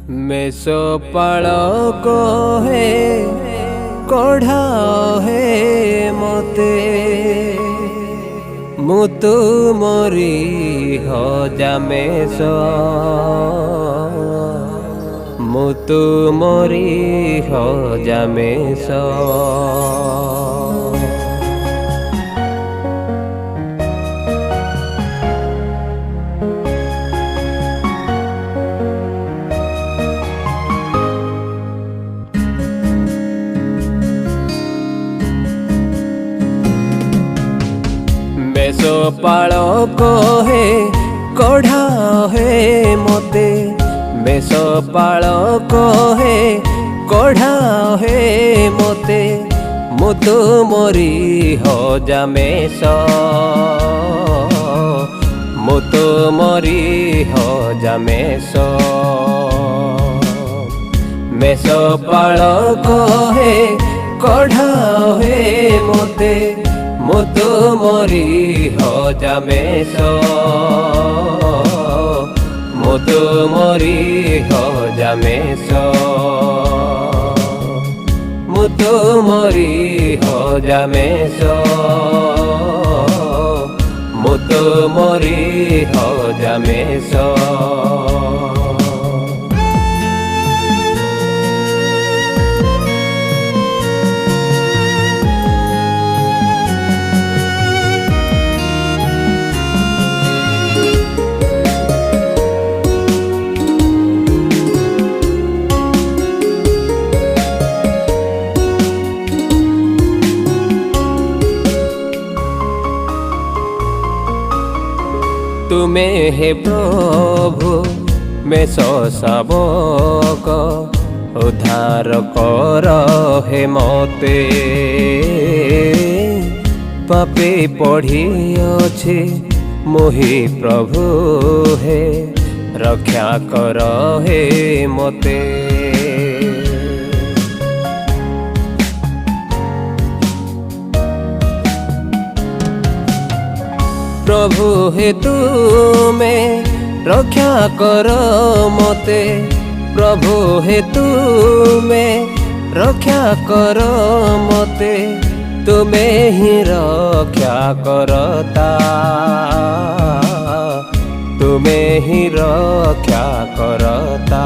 मेषपाल कहे कढ़ा हे मते मु तुमरी हजा मेष मु तुमरी हजा मेष। मेषपाल कहे कढ़ा हे मते मेषपाल कहे कढ़ा हे मते मु तुमरी हजा मेष मु तुमरी हजा मेष। मेषपाल कहे कढ़ा हे मते मु तुमरी हजा मेष मु तुमरी हजा मेष मु तुमरी हजा मेष मु तुमरी हजा मेष। तुम्हें हे प्रभु मेष शावक उद्धार कर हे मते पापे पढ़ी अछि मोहि प्रभु हे रक्षा कर हे मते। प्रभु हे तुमे रक्षा कर मते प्रभु हे तुमे रक्षा कर मते तुमे ही रक्षा करता तुमे ही रक्षा करता।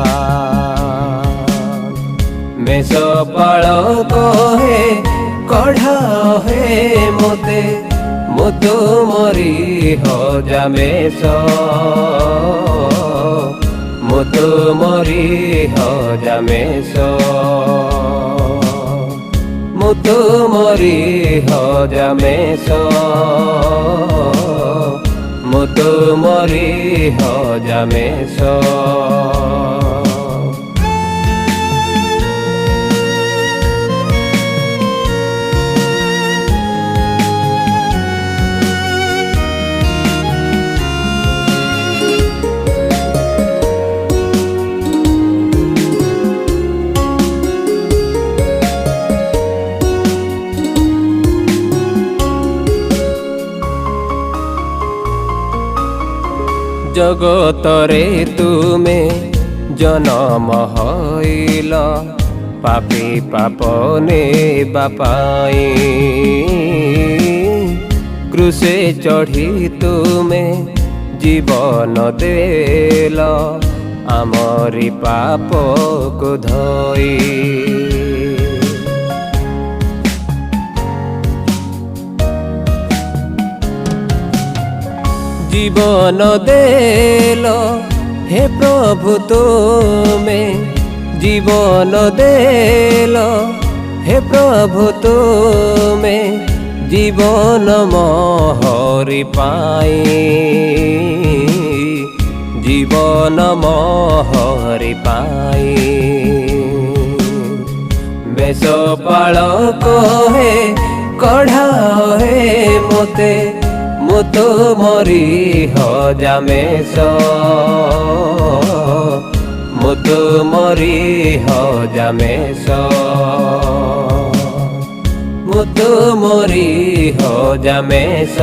मेषपाल कहे कढ़ा हे मते मु तुमरी हजा मेष मु तुमरी हजा मेष मु तुमरी हजा मेष मु तुमरी हजा मेष। जगतरे तुमे जन्म हईल पापी पाप नेबा पाई क्रूसे चढ़ी तुमे जीवन देल आमरी पाप को धोई। जीवन देल हे प्रभु तुमे जीवन देल हे प्रभु तुमे जीवन मोहरी पाई जीवन मोहरी पाई। मेषपाल कहे कढ़ा हे मते मु तुमरी हजा मेष मु तुमरी हजा मेष मु तुमरी हजा मेष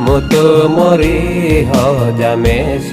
मु तुमरी हजा मेष।